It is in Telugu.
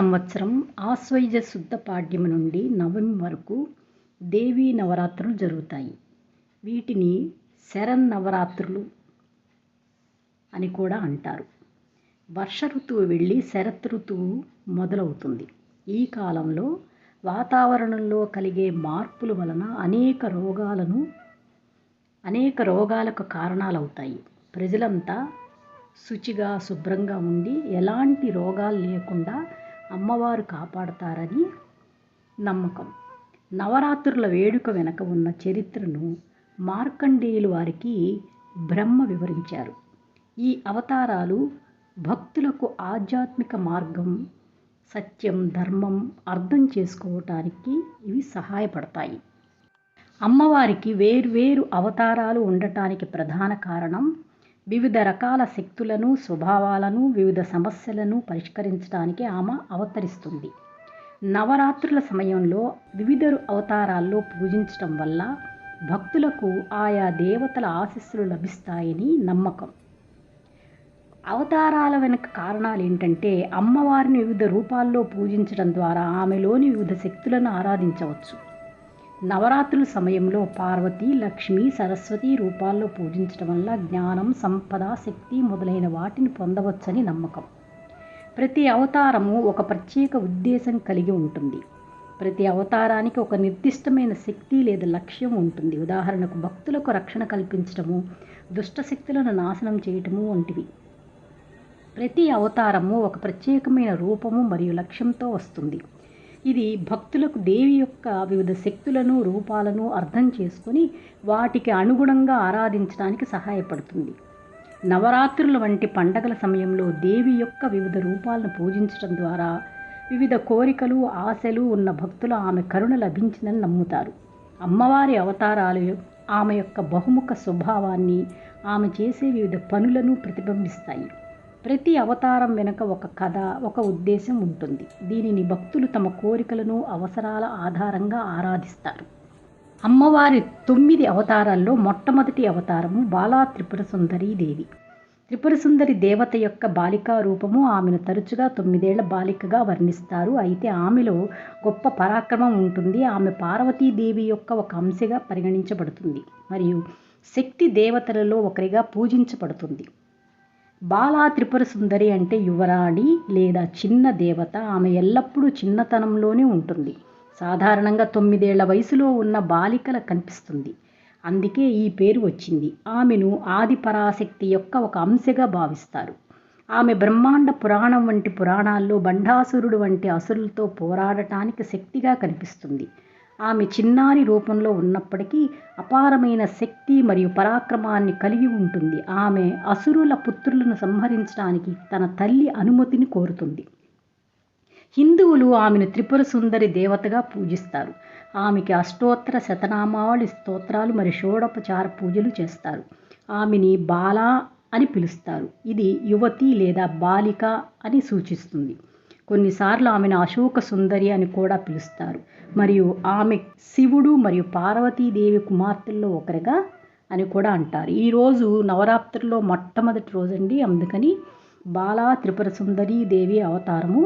సంవత్సరం ఆశ్వయుజ శుద్ధ పాడ్యమి నుండి నవమి వరకు దేవీ నవరాత్రులు జరుగుతాయి. వీటిని శరన్నవరాత్రులు అని కూడా అంటారు. వర్ష ఋతువు వెళ్ళి శరత్ ఋతువు మొదలవుతుంది. ఈ కాలంలో వాతావరణంలో కలిగే మార్పుల వలన అనేక రోగాలకు కారణాలవుతాయి. ప్రజలంతా శుచిగా శుభ్రంగా ఉండి ఎలాంటి రోగాలు లేకుండా అమ్మవారు కాపాడతారని నమ్మకం. నవరాత్రుల వేడుక వెనక ఉన్న చరిత్రను మార్కండేయులు వారికి బ్రహ్మ వివరించారు. ఈ అవతారాలు భక్తులకు ఆధ్యాత్మిక మార్గం, సత్యం, ధర్మం అర్థం చేసుకోవటానికి ఇవి సహాయపడతాయి. అమ్మవారికి వేర్వేరు అవతారాలు ఉండటానికి ప్రధాన కారణం వివిధ రకాల శక్తులను, స్వభావాలను, వివిధ సమస్యలను పరిష్కరించడానికి ఆమె అవతరిస్తుంది. నవరాత్రుల సమయంలో వివిధ అవతారాల్లో పూజించడం వల్ల భక్తులకు ఆయా దేవతల ఆశీస్సులు లభిస్తాయని నమ్మకం. అవతారాల వెనుక కారణాలు ఏంటంటే, అమ్మవారిని వివిధ రూపాల్లో పూజించడం ద్వారా ఆమెలోని వివిధ శక్తులను ఆరాధించవచ్చు. నవరాత్రుల సమయంలో పార్వతి, లక్ష్మి, సరస్వతి రూపాల్లో పూజించడం వల్ల జ్ఞానం, సంపద, శక్తి మొదలైన వాటిని పొందవచ్చని నమ్మకం. ప్రతి అవతారము ఒక ప్రత్యేక ఉద్దేశం కలిగి ఉంటుంది. ప్రతి అవతారానికి ఒక నిర్దిష్టమైన శక్తి లేదా లక్ష్యం ఉంటుంది. ఉదాహరణకు భక్తులకు రక్షణ కల్పించడము, దుష్ట శక్తులను నాశనం చేయటము వంటివి. ప్రతి అవతారము ఒక ప్రత్యేకమైన రూపము మరియు లక్ష్యంతో వస్తుంది. ఇది భక్తులకు దేవి యొక్క వివిధ శక్తులను, రూపాలను అర్థం చేసుకొని వాటికి అనుగుణంగా ఆరాధించడానికి సహాయపడుతుంది. నవరాత్రుల వంటి పండగల సమయంలో దేవి యొక్క వివిధ రూపాలను పూజించడం ద్వారా వివిధ కోరికలు, ఆశలు ఉన్న భక్తులు ఆమె కరుణ లభించిందని నమ్ముతారు. అమ్మవారి అవతారాలు ఆమె యొక్క బహుముఖ స్వభావాన్ని, ఆమె చేసే వివిధ పనులను ప్రతిబింబిస్తాయి. ప్రతి అవతారం వెనుక ఒక కథ, ఒక ఉద్దేశం ఉంటుంది. దీనిని భక్తులు తమ కోరికలను, అవసరాల ఆధారంగా ఆరాధిస్తారు. అమ్మవారి 9 అవతారాల్లో మొట్టమొదటి అవతారము బాలా త్రిపుర సుందరీ దేవి. త్రిపుర సుందరి దేవత యొక్క బాలికా రూపము. ఆమెను తరచుగా 9 ఏళ్ల బాలికగా వర్ణిస్తారు. అయితే ఆమెలో గొప్ప పరాక్రమం ఉంటుంది. ఆమె పార్వతీదేవి యొక్క ఒక అంశగా పరిగణించబడుతుంది మరియు శక్తి దేవతలలో ఒకరిగా పూజించబడుతుంది. బాలా త్రిపుర సుందరి అంటే యువరాణి లేదా చిన్న దేవత. ఆమె ఎల్లప్పుడూ చిన్నతనంలోనే ఉంటుంది. సాధారణంగా 9 ఏళ్ల వయసులో ఉన్న బాలికల కనిపిస్తుంది. అందుకే ఈ పేరు వచ్చింది. ఆమెను ఆది పరాశక్తి యొక్క ఒక అంశగా భావిస్తారు. ఆమె బ్రహ్మాండ పురాణం వంటి పురాణాల్లో బండాసురుడు వంటి అసురులతో పోరాడటానికి శక్తిగా కనిపిస్తుంది. ఆమె చిన్నారి రూపంలో ఉన్నప్పటికీ అపారమైన శక్తి మరియు పరాక్రమాన్ని కలిగి ఉంటుంది. ఆమె అసురుల పుత్రులను సంహరించడానికి తన తల్లి అనుమతిని కోరుతుంది. హిందువులు ఆమెను త్రిపుర సుందరి దేవతగా పూజిస్తారు. ఆమెకి అష్టోత్తర శతనామావళి స్తోత్రాలు మరియు షోడోపచార పూజలు చేస్తారు. ఆమెని బాల అని పిలుస్తారు. ఇది యువతి లేదా బాలిక అని సూచిస్తుంది. కొన్నిసార్లు ఆమెను అశోక సుందరి అని కూడా పిలుస్తారు మరియు ఆమె శివుడు మరియు పార్వతీదేవి కుమార్తెల్లో ఒకరిగా అని కూడా అంటారు. ఈరోజు నవరాత్రుల్లో మొట్టమొదటి రోజండి. అందుకని బాలా త్రిపుర సుందరీ దేవి అవతారము